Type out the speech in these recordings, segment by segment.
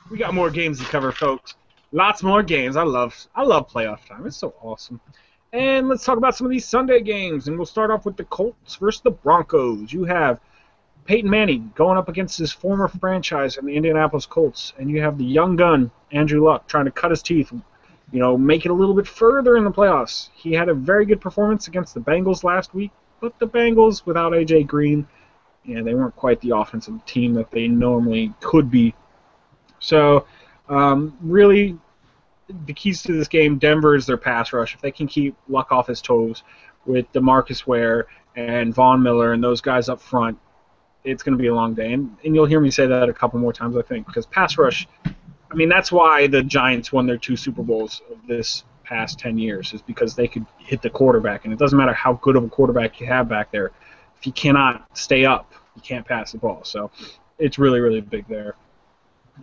We got more games to cover, folks. Lots more games. I love playoff time. It's so awesome. And let's talk about some of these Sunday games. And we'll start off with the Colts versus the Broncos. You have Peyton Manning going up against his former franchise in the Indianapolis Colts. And you have the young gun, Andrew Luck, trying to cut his teeth, make it a little bit further in the playoffs. He had a very good performance against the Bengals last week, but the Bengals, without A.J. Green, they weren't quite the offensive team that they normally could be. So, really, the keys to this game, Denver is their pass rush. If they can keep Luck off his toes with DeMarcus Ware and Von Miller and those guys up front, it's going to be a long day. And you'll hear me say that a couple more times, I think, because pass rush, that's why the Giants won their 2 Super Bowls of this past 10 years, is because they could hit the quarterback. And it doesn't matter how good of a quarterback you have back there. If you cannot stay up, you can't pass the ball. So it's really, really big there.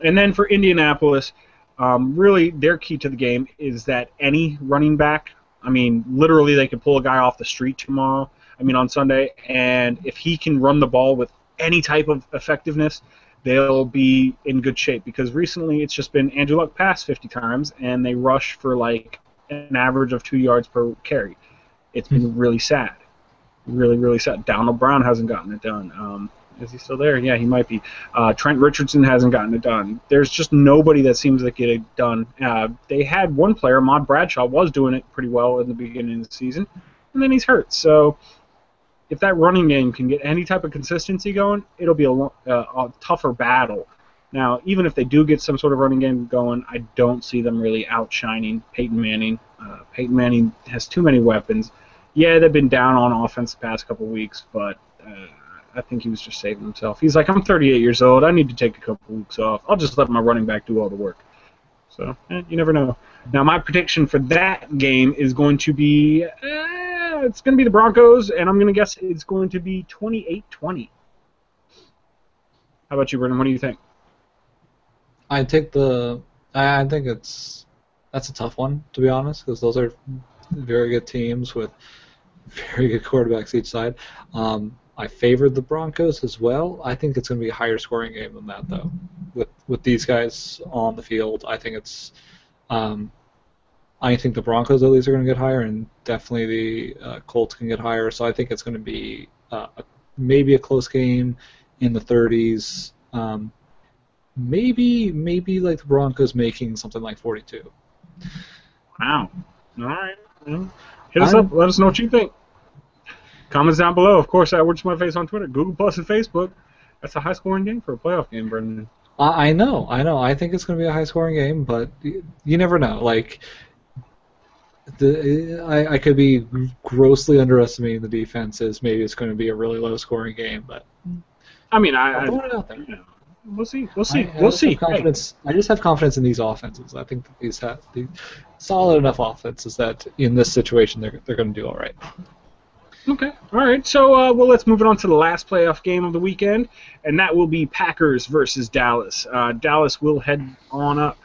And then for Indianapolis, really their key to the game is that any running back, literally they could pull a guy off the street on Sunday, and if he can run the ball with any type of effectiveness, they'll be in good shape, because recently it's just been Andrew Luck pass 50 times, and they rush for like an average of 2 yards per carry. It's been really sad. Really, really sad. Donald Brown hasn't gotten it done. Is he still there? Yeah, he might be. Trent Richardson hasn't gotten it done. There's just nobody that seems to get it done. They had one player, Ahmad Bradshaw, was doing it pretty well in the beginning of the season, and then he's hurt. So if that running game can get any type of consistency going, it'll be a tougher battle. Now, even if they do get some sort of running game going, I don't see them really outshining Peyton Manning. Peyton Manning has too many weapons. Yeah, they've been down on offense the past couple of weeks, but I think he was just saving himself. He's like, I'm 38 years old. I need to take a couple weeks off. I'll just let my running back do all the work. So, you never know. Now, my prediction for that game is going to be, it's going to be the Broncos, and I'm going to guess it's going to be 28-20. How about you, Brendan? What do you think? I think that's a tough one, to be honest, because those are very good teams with very good quarterbacks each side. I favored the Broncos as well. I think it's going to be a higher scoring game than that, though. With these guys on the field, I think it's. I think the Broncos at least are going to get higher, and definitely the Colts can get higher. So I think it's going to be maybe a close game in the 30s. Maybe like the Broncos making something like 42. Wow. All right. Hit us up. Let us know what you think. Comments down below. Of course, What's My Face on Twitter, Google Plus, and Facebook. That's a high-scoring game for a playoff game, Brendan. I know. I think it's going to be a high-scoring game, but you never know. Like, I could be grossly underestimating the defenses. Maybe it's going to be a really low-scoring game, but I'm throwing it out there. We'll see. I just have confidence in these offenses. I think that these have solid enough offenses that in this situation they're going to do all right. Okay. All right. So, let's move it on to the last playoff game of the weekend, and that will be Packers versus Dallas. Dallas will head on up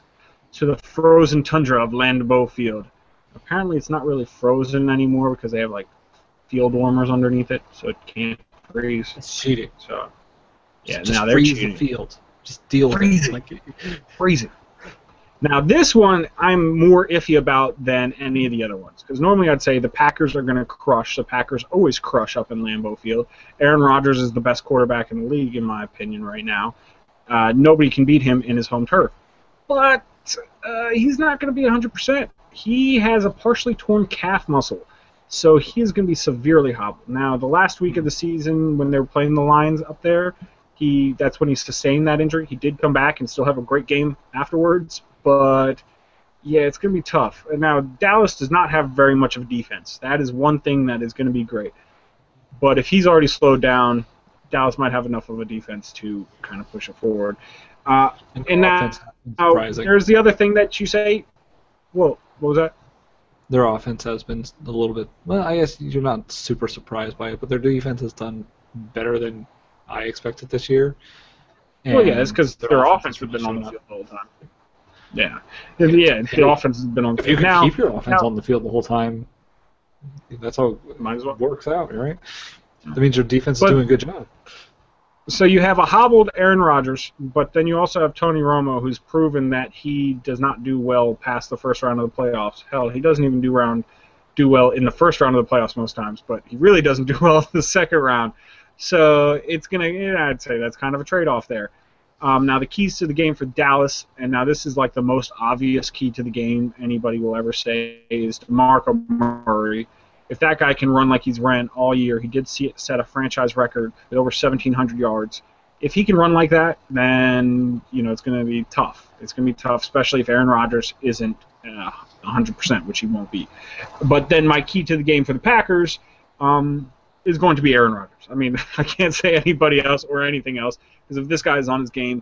to the frozen tundra of Lambeau Field. Apparently, it's not really frozen anymore because they have like field warmers underneath it, so it can't freeze. It's cheating. So, yeah, just now they're cheating. the field. Just deal with it. Freezing. Now, this one I'm more iffy about than any of the other ones, because normally I'd say the Packers are going to crush. The Packers always crush up in Lambeau Field. Aaron Rodgers is the best quarterback in the league, in my opinion, right now. Nobody can beat him in his home turf. But he's not going to be 100%. He has a partially torn calf muscle, so he's going to be severely hobbled. Now, the last week of the season when they were playing the Lions up there, that's when he sustained that injury. He did come back and still have a great game afterwards, but yeah, it's going to be tough. And now, Dallas does not have very much of a defense. That is one thing that is going to be great. But if he's already slowed down, Dallas might have enough of a defense to kind of push it forward. And now, there's the other thing that you say. Well, what was that? Their offense has been a little bit. Well, I guess you're not super surprised by it, but their defense has done better than I expected this year. Well, yeah, it's because their offense has been on the field the whole time. Yeah, the offense has been on the field. If you can keep your offense on the field the whole time, that's how it works out, right? That means your defense is doing a good job. So you have a hobbled Aaron Rodgers, but then you also have Tony Romo, who's proven that he does not do well past the first round of the playoffs. Hell, he doesn't even do well in the first round of the playoffs most times, but he really doesn't do well in the second round. So it's gonna, I'd say that's kind of a trade-off there. Now the keys to the game for Dallas, and now this is like the most obvious key to the game anybody will ever say, is DeMarco Murray. If that guy can run like he's ran all year, he did set a franchise record with over 1,700 yards. If he can run like that, then it's going to be tough. It's going to be tough, especially if Aaron Rodgers isn't 100%, which he won't be. But then my key to the game for the Packers is going to be Aaron Rodgers. I mean, I can't say anybody else or anything else, because if this guy is on his game,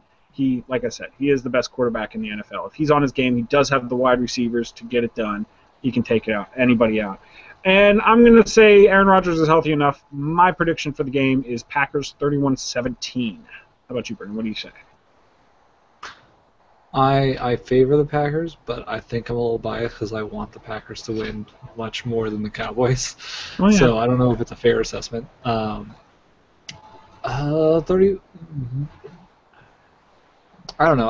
like I said, he is the best quarterback in the NFL. If he's on his game, he does have the wide receivers to get it done. He can take anybody out. And I'm going to say Aaron Rodgers is healthy enough. My prediction for the game is Packers 31-17. How about you, Brendan? What do you say? I favor the Packers, but I think I'm a little biased because I want the Packers to win much more than the Cowboys. Oh, yeah. So I don't know if it's a fair assessment. 30. I don't know.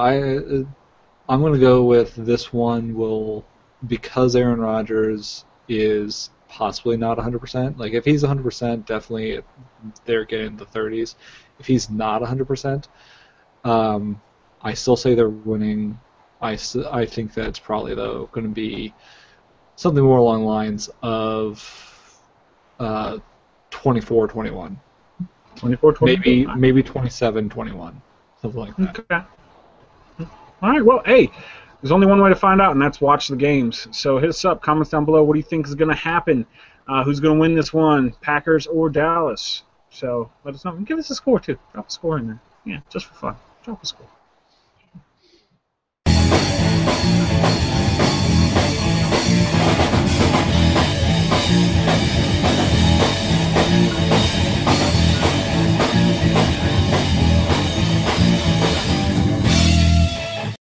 I'm going to go with this one because Aaron Rodgers is possibly not 100%. Like, if he's 100%, definitely they're getting the 30s. If he's not 100%, I still say they're winning. I think that it's probably, though, going to be something more along the lines of 24-21. 24-21? Maybe 27-21, something like that. Okay. All right, well, hey, there's only one way to find out, and that's watch the games. So hit us up, comments down below. What do you think is going to happen? Who's going to win this one, Packers or Dallas? So let us know. And give us a score, too. Drop a score in there. Yeah, just for fun. Drop a score.